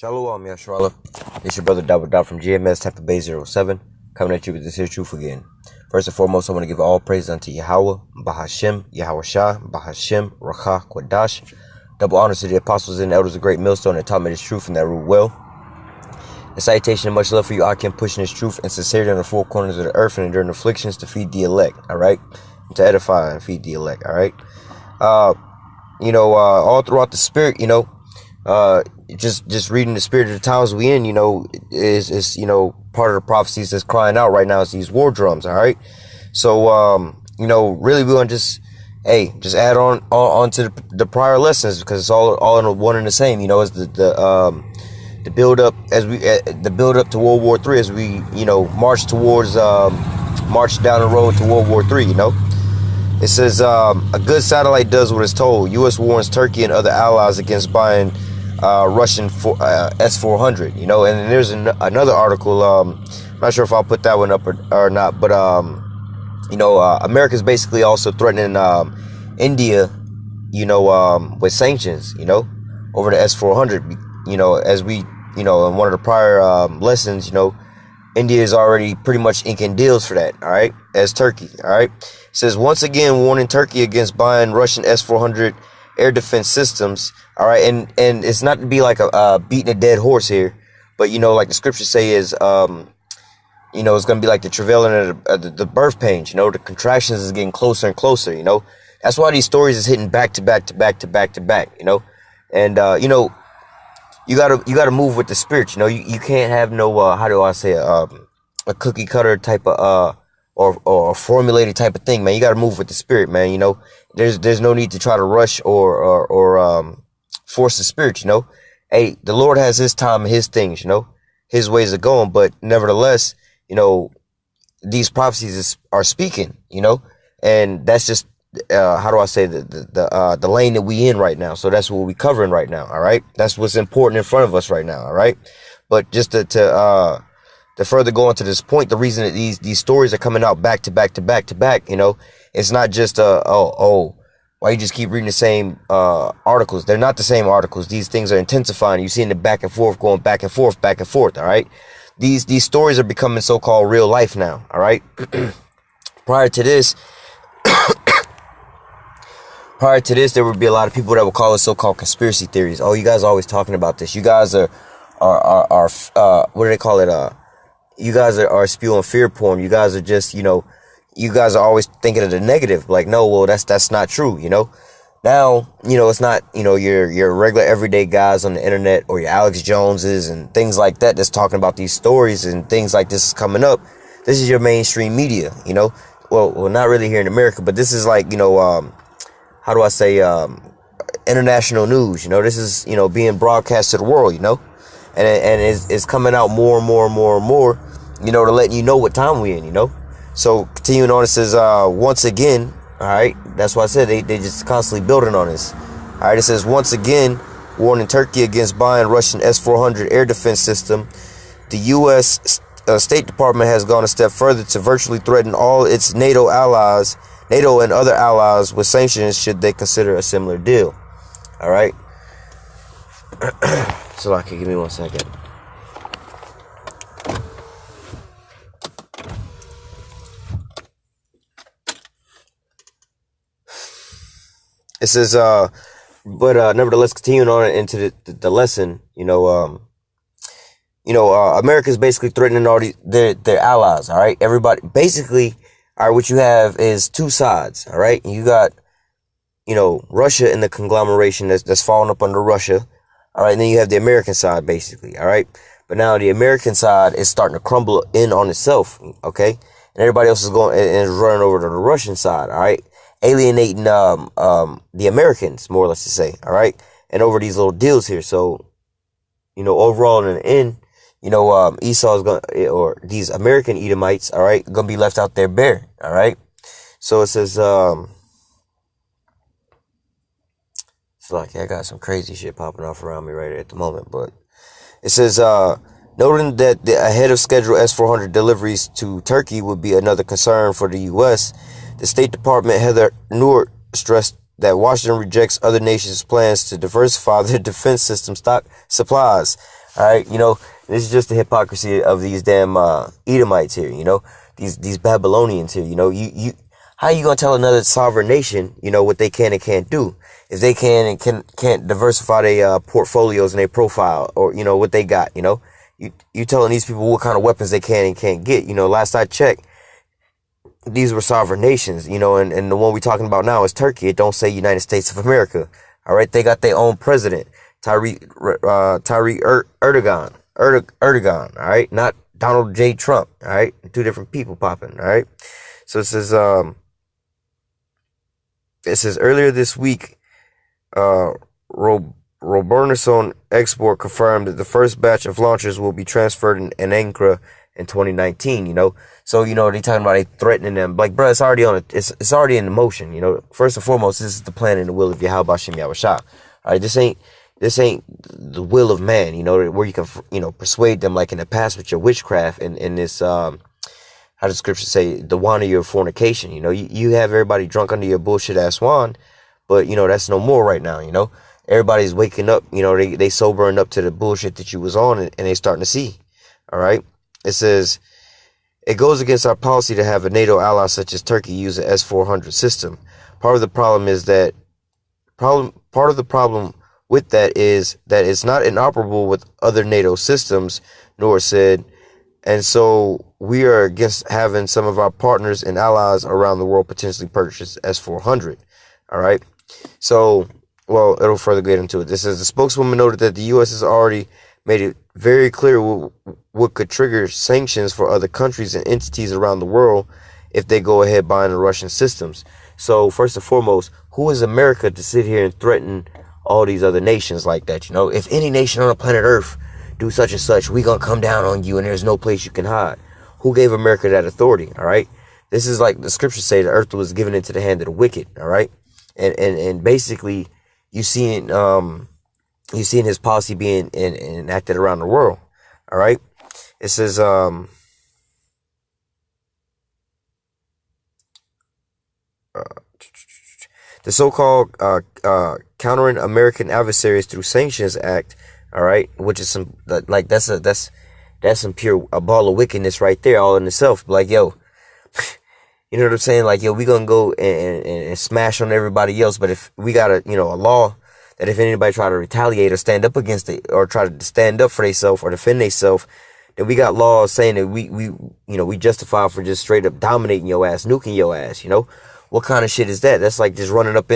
Shalom, Yashrala. It's your brother Double Dot from GMS Tampa Bay 07, coming at you with this here truth again. First and foremost, I want to give all praise unto Yahweh, Bahashem, Yahweh Shah, Bahashem, Rakha, Quadash. Double honors to the apostles and elders of Great Millstone that taught me this truth and that rule well. A salutation and much love for you, I can pushing this truth and sincerity on the four corners of the earth and enduring afflictions to feed the elect, alright? To edify and feed the elect, alright? All throughout the spirit, just reading the spirit of the times we in, is part of the prophecies that's crying out right now is these war drums, all right? So, really we want to just add on to the prior lessons because it's all in one and the same, as the build up to World War III as we, march down the road to World War III, It says, a good satellite does what it's told. U.S. warns Turkey and other allies against buying Russian S-400, and then there's another article, I'm not sure if I'll put that one up or not, but, America's basically also threatening India, with sanctions, over the S-400, as we, in one of the prior lessons, India is already pretty much inking deals for that, all right, as Turkey, all right. It says, once again, warning Turkey against buying Russian S-400 air defense systems, all right, and it's not to be like a beating a dead horse here, but, like the scriptures say is, it's going to be like the travailing of the birth pains, the contractions is getting closer and closer, That's why these stories is hitting back to back to back to back to back, and, you gotta move with the spirit, you can't have no, how do I say, a cookie cutter type of, or a formulated type of thing, man. You gotta move with the spirit, man, there's no need to try to rush or force the spirit, Hey, the Lord has his time and his things, his ways of going, but nevertheless, these prophecies are speaking, and that's just, how do I say the lane that we in right now. So that's what we covering right now. All right. That's what's important in front of us right now. All right. But just to further go on to this point, the reason that these stories are coming out back to back to back to back, it's not just, why you just keep reading the same, articles. They're not the same articles. These things are intensifying. You're seeing the back and forth going back and forth, back and forth. All right. These stories are becoming so-called real life now. All right. Prior to this, there would be a lot of people that would call it so-called conspiracy theories. Oh, you guys are always talking about this. You guys are what do they call it? You guys are spewing fear porn. You guys are just, you guys are always thinking of the negative. Like, no, well, that's not true, Now, it's not, your regular everyday guys on the internet or your Alex Joneses and things like that that's talking about these stories and things like this is coming up. This is your mainstream media, Well, not really here in America, but this is like, how do I say, international news, this is, being broadcast to the world, and it's coming out more and more and more and more, to let you know what time we in, So continuing on, it says, once again, all right, that's why I said they just constantly building on this. All right, it says, once again, warning Turkey against buying Russian S-400 air defense system. The U.S. State Department has gone a step further to virtually threaten all its NATO and other allies with sanctions should they consider a similar deal. All right. So, okay, give me 1 second. It says, but nevertheless, continuing on into the lesson, America's basically threatening all their allies. All right, everybody basically. All right, what you have is two sides, all right? You got, Russia and the conglomeration that's falling up under Russia, all right? And then you have the American side, basically, all right? But now the American side is starting to crumble in on itself, okay? And everybody else is going and is running over to the Russian side, all right? Alienating the Americans, more or less to say, all right? And over these little deals here. So, overall in the end, Esau is or these American Edomites, all right, going to be left out there bare, all right? So it says, it's like, I got some crazy shit popping off around me right at the moment, but it says, noting that the ahead of schedule S-400 deliveries to Turkey would be another concern for the U.S., the State Department Heather Nauert stressed that Washington rejects other nations' plans to diversify their defense system stock supplies. All right, this is just the hypocrisy of these damn Edomites here. These Babylonians here. How you gonna tell another sovereign nation, what they can and can't do if they can and can't diversify their portfolios and their profile, or what they got. You telling these people what kind of weapons they can and can't get. Last I checked, these were sovereign nations. And the one we're talking about now is Turkey. It don't say United States of America. All right, they got their own president, Erdogan. Erdogan. All right, not Donald J. Trump. All right, two different people popping. All right, so it says earlier this week, Robertson Export confirmed that the first batch of launchers will be transferred in Ankara in 2019. So they talking about they threatening them. Like, bro, it's already it's already in motion. First and foremost, this is the plan and the will of Yahweh Shem Yahushua. All right, this ain't the will of man. Where you can persuade them like in the past with your witchcraft and this how does scripture say, the wine of your fornication. You have everybody drunk under your bullshit ass wine, but that's no more right now. Everybody's waking up. They sobering up to the bullshit that you was on, and they starting to see. All right, it says it goes against our policy to have a NATO ally such as Turkey use an S-400 system. Part of the problem with that is that it's not inoperable with other NATO systems, nor said, and so we are against having some of our partners and allies around the world potentially purchase S-400. All right. So, well, it'll further get into it. This is the spokeswoman noted that the U.S. has already made it very clear what could trigger sanctions for other countries and entities around the world if they go ahead buying the Russian systems. So, first and foremost, who is America to sit here and threaten all these other nations like that? If any nation on the planet Earth do such and such, we gonna come down on you and there's no place you can hide. Who gave America that authority? All right. This is like the scriptures say, the earth was given into the hand of the wicked. All right. And basically you seeing his policy being enacted around the world. All right. It says, the so-called Countering American Adversaries Through Sanctions Act, all right, which is some like that's some pure a ball of wickedness right there, all in itself. Like, yo, you know what I'm saying? Like, yo, we gonna go and smash on everybody else, but if we got a law that if anybody try to retaliate or stand up against it or try to stand up for themselves or defend themselves, then we got laws saying that we justify for just straight up dominating your ass, nuking your ass. What kind of shit is that? That's like just running up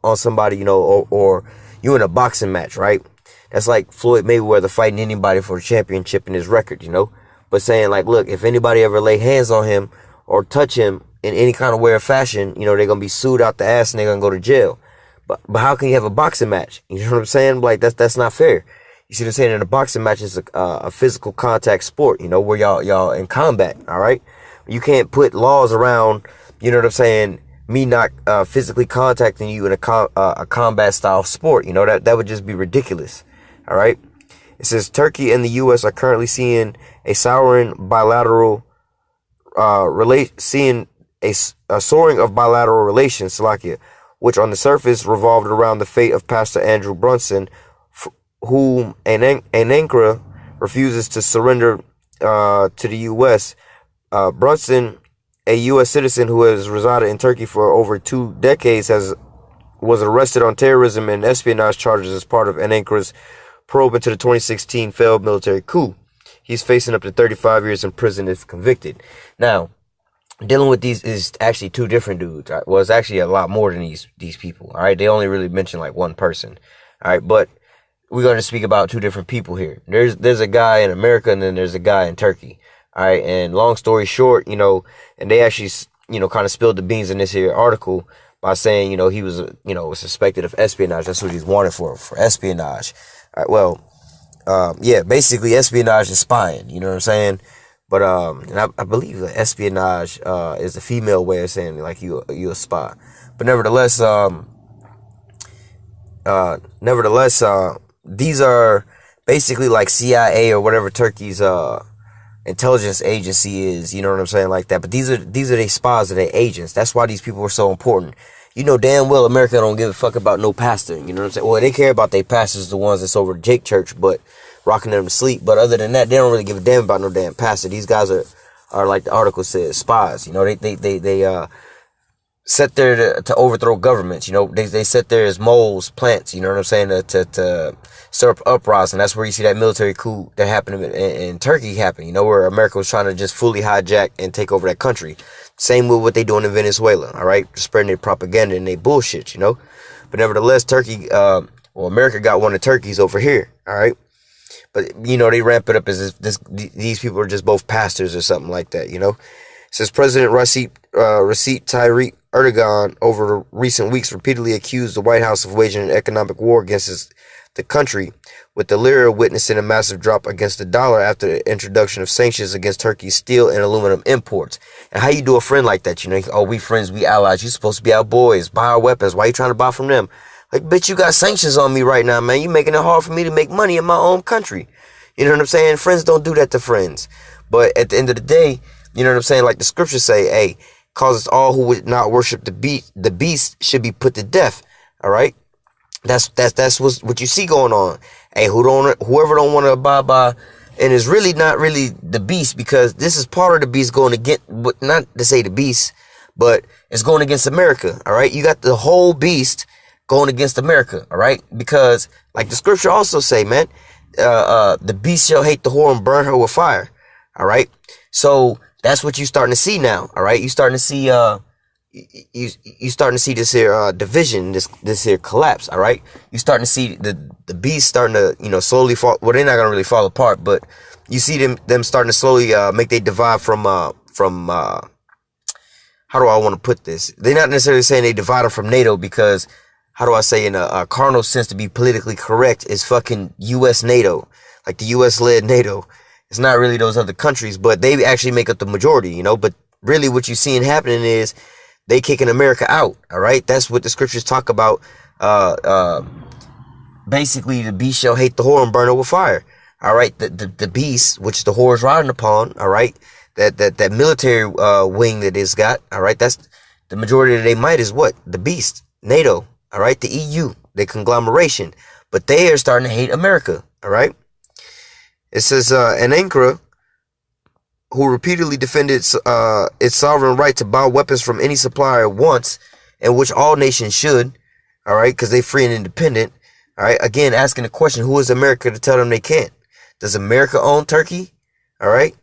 on somebody, or you in a boxing match, right? That's like Floyd Mayweather fighting anybody for the championship in his record, but saying like, look, if anybody ever lay hands on him or touch him in any kind of way or fashion, they're going to be sued out the ass and they're going to go to jail. But how can you have a boxing match? You know what I'm saying? Like, that's not fair. You see what I'm saying? In a boxing match, it's a physical contact sport, where y'all in combat. All right. You can't put laws around, you know what I'm saying, me not physically contacting you in a combat style sport. That would just be ridiculous. All right. It says Turkey and the U.S. are currently seeing a soaring of bilateral relations, Slovakia, which on the surface revolved around the fate of Pastor Andrew Brunson, whom Ankara refuses to surrender to the U.S. Brunson, a U.S. citizen who has resided in Turkey for over 2 decades, was arrested on terrorism and espionage charges as part of Ankara's probe into the 2016 failed military coup. He's facing up to 35 years in prison if convicted. Now, dealing with these is actually 2 different dudes. Right? Well, it's actually a lot more than these people. All right, they only really mention like one person. All right, but we're going to speak about 2 different people here. There's a guy in America and then there's a guy in Turkey. All right, and long story short, and they actually kind of spilled the beans in this here article by saying he was suspected of espionage. That's what he's wanted for espionage. All right, well, yeah, basically espionage and spying. You know what I'm saying? But and I believe that espionage is a female way of saying like you a spy. But nevertheless, these are basically like CIA or whatever Turkey's intelligence agency is. You know what I'm saying, like that. But these are their spies, or their agents. That's why these people are so important. Damn well America don't give a fuck about no pastor. You know what I'm saying? Well, they care about their pastors, the ones that's over Jake Church, but rocking them to sleep. But other than that, they don't really give a damn about no damn pastor. These guys are like the article says, spies. You know, they set there to overthrow governments. You know, they set there as moles, plants. You know what I'm saying? To stir up uprising. That's where you see that military coup that happened in Turkey happen. You know, where America was trying to just fully hijack and take over that country. Same with what they doing in Venezuela. All right, spreading their propaganda and their bullshit. You know, but nevertheless, America got one of Turkey's over here. All right. But, you know, they ramp it up as if these people are just both pastors or something like that, you know. It says President Recep Tayyip Erdogan over the recent weeks repeatedly accused the White House of waging an economic war against the country, with the lira witnessing a massive drop against the dollar after the introduction of sanctions against Turkey's steel and aluminum imports. And how you do a friend like that? You know, oh, we friends, we allies. You supposed to be our boys, buy our weapons. Why you trying to buy from them? Like, bitch, you got sanctions on me right now, man. You making it hard for me to make money in my own country. You know what I'm saying? Friends don't do that to friends. But at the end of the day, you know what I'm saying? Like the scriptures say, hey, causes all who would not worship the beast should be put to death. All right? That's what you see going on. Hey, whoever don't want to abide by, and it's really not really the beast, because this is part of the beast going against, not to say the beast, but it's going against America. All right? You got the whole beast going against America, all right? Because, like the scripture also say, man, the beast shall hate the whore and burn her with fire, all right? So that's what you starting to see now, all right? You starting to see, you starting to see this here division, this here collapse, all right? You starting to see the beast starting to, you know, slowly fall. Well, they're not gonna really fall apart, but you see them starting to slowly make they divide from how do I want to put this? They're not necessarily saying they divided from NATO, because how do I say, in a carnal sense, to be politically correct, is fucking U.S. NATO, like the U.S.-led NATO. It's not really those other countries, but they actually make up the majority, you know. But really what you're seeing happening is they kicking America out, all right? That's what the scriptures talk about. Basically, the beast shall hate the whore and burn her with fire, all right? The beast, which the whore is riding upon, all right? That military wing that it's got, all right? That's the majority of their might is what? The beast, NATO. All right, the EU, the conglomeration, but they are starting to hate America. All right, it says an Ankara, who repeatedly defended its sovereign right to buy weapons from any supplier at once, and which all nations should. All right, because they're free and independent. All right, again, asking the question: who is America to tell them they can't? Does America own Turkey? All right,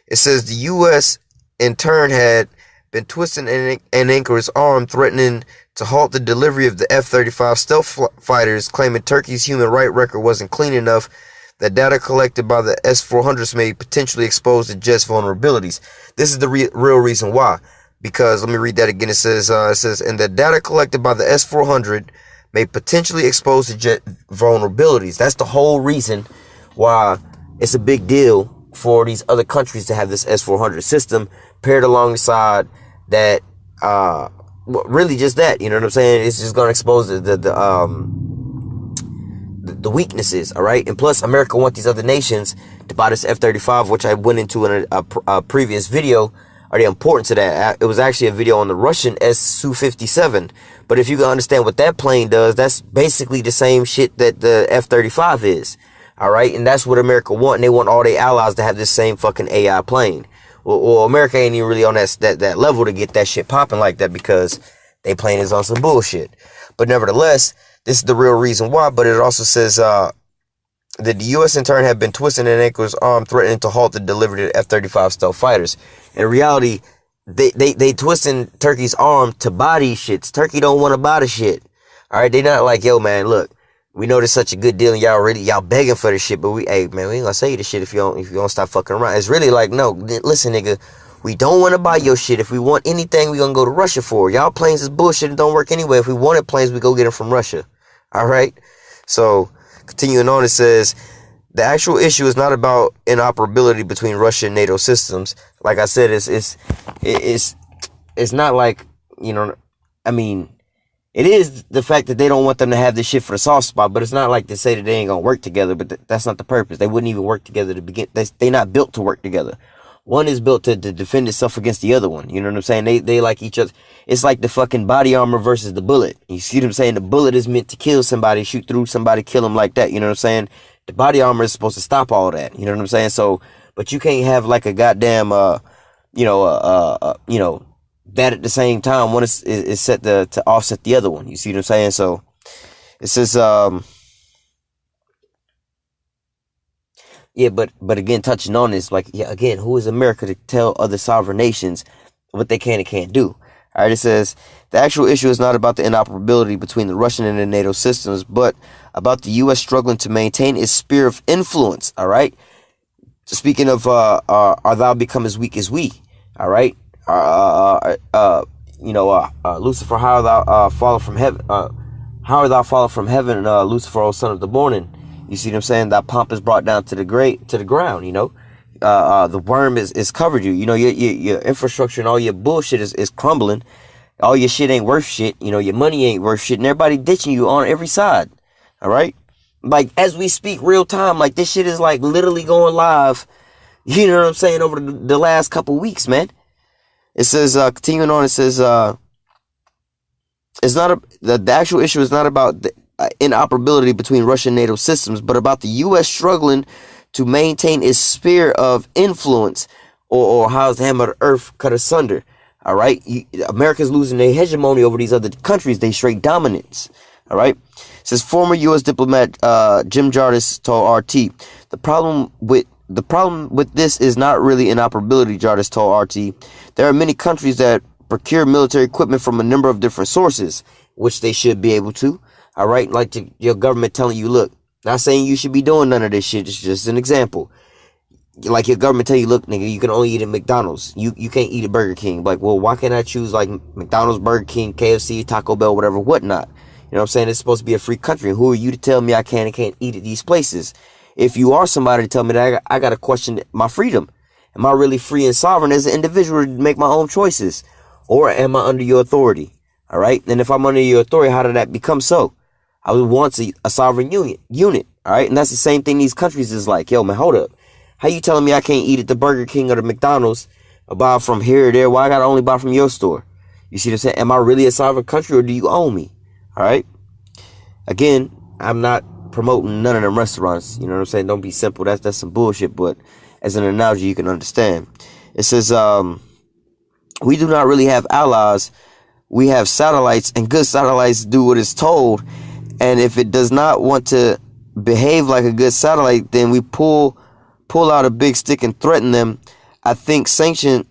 it says the U.S. in turn had been twisting an Ankara's arm, threatening to halt the delivery of the F-35 stealth fighters, claiming Turkey's human rights record wasn't clean enough, that data collected by the S-400s may potentially expose the jet's vulnerabilities. This is the real reason why. Because, let me read that again. It says, and the data collected by the S-400 may potentially expose the jet vulnerabilities. That's the whole reason why it's a big deal for these other countries to have this S-400 system paired alongside that, really just that, you know what I'm saying? It's just going to expose the weaknesses, all right? And plus, America wants these other nations to buy this F-35, which I went into in a previous video, or the importance of that. It was actually a video on the Russian Su-57. But if you can understand what that plane does, that's basically the same shit that the F-35 is, all right? And that's what America want, and they want all their allies to have this same fucking AI plane. Well, America ain't even really on that level to get that shit popping like that, because they playing is on some bullshit. But nevertheless, this is the real reason why. But it also says that the U.S. in turn have been twisting an Ankara's arm, threatening to halt the delivery of F-35 stealth fighters. In reality, they twisting Turkey's arm to buy these shits. Turkey don't want to buy the shit. All right, they not like, yo, man, look, we know this such a good deal, and y'all begging for this shit, but hey, man, we ain't gonna sell you this shit if you don't stop fucking around. It's really like, no, listen, nigga, we don't want to buy your shit. If we want anything, we gonna go to Russia for. Y'all planes is bullshit and don't work anyway. If we wanted planes, we go get them from Russia. All right. So continuing on, it says the actual issue is not about inoperability between Russia and NATO systems. Like I said, it's not like, you know, I mean. It is the fact that they don't want them to have this shit for the soft spot, but it's not like to say that they ain't gonna work together, but that's not the purpose. They wouldn't even work together to begin. They not built to work together. One is built to defend itself against the other one. You know what I'm saying? They like each other. It's like the fucking body armor versus the bullet. You see what I'm saying? The bullet is meant to kill somebody, shoot through somebody, kill them like that. You know what I'm saying? The body armor is supposed to stop all that. You know what I'm saying? So, but you can't have like a goddamn, that at the same time. One is set to offset the other one. You see what I'm saying? So it says, yeah, but again, touching on this, like, yeah, again, who is America to tell other sovereign nations what they can and can't do? All right, it says the actual issue is not about the inoperability between the Russian and the NATO systems, but about the U.S. struggling to maintain its sphere of influence. All right. Speaking of, are thou become as weak as we? All right. Lucifer, how art thou fallen from heaven? How art thou fallen from heaven, Lucifer, O son of the morning? You see what I'm saying? That pomp is brought down to the ground. You know, the worm is covered you. You know, your infrastructure and all your bullshit is crumbling. All your shit ain't worth shit. You know, your money ain't worth shit, and everybody ditching you on every side. All right, like as we speak, real time. Like this shit is like literally going live. You know what I'm saying? Over the last couple weeks, man. It says, continuing on, it says, it's not the actual issue is not about the inoperability between Russian and NATO systems, but about the U.S. struggling to maintain its sphere of influence, or how's the hammer of the earth cut asunder. All right, America's losing their hegemony over these other countries. They straight dominance. All right, it says former U.S. diplomat Jim Jardis told RT the problem with this is not really inoperability. Jardis told RT there are many countries that procure military equipment from a number of different sources, which they should be able to. All right, like your government telling you, look, not saying you should be doing none of this shit. It's just an example. Like your government tell you, look, nigga, you can only eat at McDonald's. You can't eat at Burger King. Like, well, why can't I choose like McDonald's, Burger King, KFC, Taco Bell, whatever, whatnot? You know what I'm saying? It's supposed to be a free country. Who are you to tell me I can and can't eat at these places? If you are somebody to tell me that, I got to question my freedom. Am I really free and sovereign as an individual to make my own choices? Or am I under your authority? All right. And if I'm under your authority, how did that become so? I was once a sovereign unit. All right. And that's the same thing these countries is like. Yo, man, hold up. How you telling me I can't eat at the Burger King or the McDonald's or buy from here or there? Why I got to only buy from your store? You see what I'm saying? Am I really a sovereign country or do you own me? All right. Again, I'm not promoting none of them restaurants. You know what I'm saying? Don't be simple. That's some bullshit. But as an analogy, you can understand. It says, we do not really have allies. We have satellites, and good satellites do what it's told. And if it does not want to behave like a good satellite, then we pull out a big stick and threaten them. I think sanction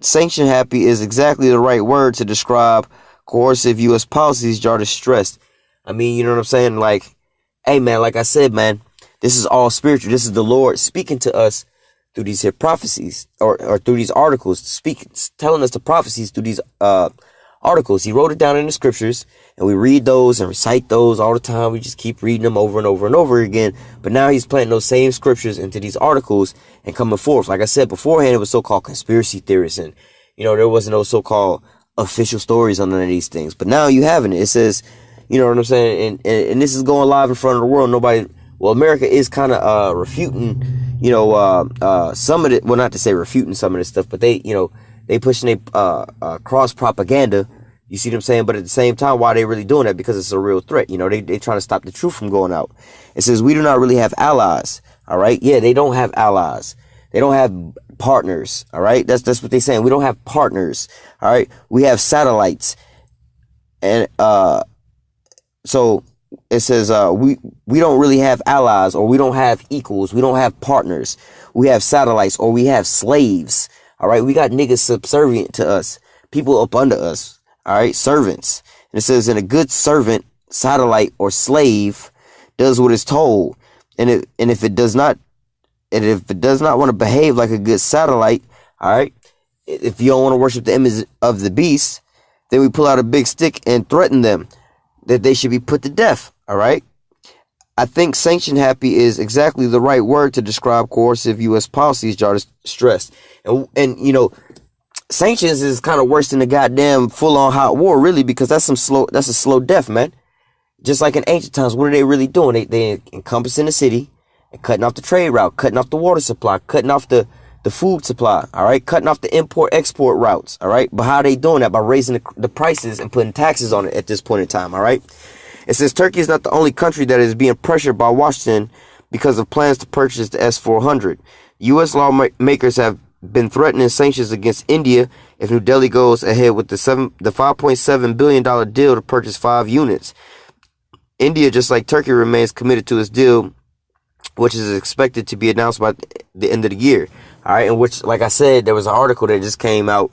happy is exactly the right word to describe coercive U.S. policies, Jardis stressed. I mean, you know what I'm saying? Like, hey, man, like I said, man, this is all spiritual. This is the Lord speaking to us through these here prophecies or through these articles, telling us the prophecies through these articles. He wrote it down in the scriptures, and we read those and recite those all the time. We just keep reading them over and over and over again. But now he's planting those same scriptures into these articles and coming forth. Like I said beforehand, it was so-called conspiracy theorists, and there wasn't no so-called official stories on none of these things. But now you having it. It says, you know what I'm saying, and this is going live in front of the world. America is kind of refuting, some of it. Well, not to say refuting some of this stuff, but they pushing a cross propaganda. You see what I'm saying? But at the same time, why are they really doing that? Because it's a real threat. They trying to stop the truth from going out. It says we do not really have allies. All right. Yeah, they don't have allies. They don't have partners. All right. That's what they're saying. We don't have partners. All right. We have satellites. And so it says we don't really have allies, or we don't have equals. We don't have partners. We have satellites, or we have slaves. All right. We got niggas subservient to us. People up under us. All right, servants. And it says, and a good servant, satellite, or slave does what is told. And if it does not want to behave like a good satellite, all right, if you don't want to worship the image of the beast, then we pull out a big stick and threaten them that they should be put to death. All right. I think sanction happy is exactly the right word to describe coercive U.S. policies, Jardis stressed. And sanctions is kind of worse than the goddamn full-on hot war, really, because that's a slow death, man. Just like in ancient times, what are they really doing? They encompassing the city and cutting off the trade route, cutting off the water supply, cutting off the food supply, all right, cutting off the import-export routes, all right. But how are they doing that? By raising the prices and putting taxes on it at this point in time, all right. It says Turkey is not the only country that is being pressured by Washington because of plans to purchase the S-400. U.S. lawmakers have been threatening sanctions against India if New Delhi goes ahead with the $5.7 billion deal to purchase 5 units. India, just like Turkey, remains committed to its deal, which is expected to be announced by the end of the year. All right, in which, like I said, there was an article that just came out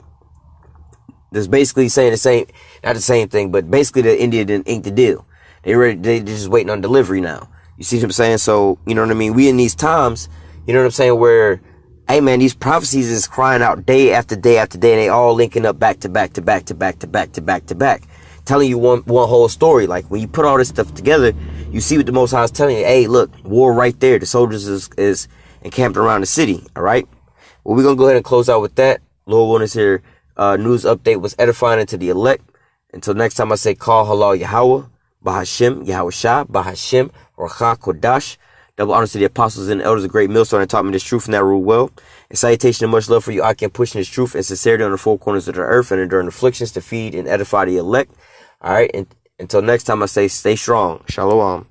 that's basically saying not the same thing, but basically that India didn't ink the deal. They're just waiting on delivery now. You see what I'm saying? So, you know what I mean? We in these times, you know what I'm saying, where, hey man, these prophecies is crying out day after day after day, and they all linking up back to back to back to back to back to back to back, telling you one whole story. Like, when you put all this stuff together, you see what the Most High is telling you. Hey, look, war right there. The soldiers is encamped around the city. All right. Well, we're gonna go ahead and close out with that. Lord willing, here. News update was edifying unto the elect. Until next time, I say, call halal Yahweh, Bahashem, Yahweh Shah, Bahashem, Racha Kodash. Double honors to the apostles and the elders of great millstone that taught me this truth and that rule well. And salutation and much love for you. I can push this truth and sincerity on the four corners of the earth and enduring afflictions to feed and edify the elect. All right. And until next time, I say, stay strong. Shalom.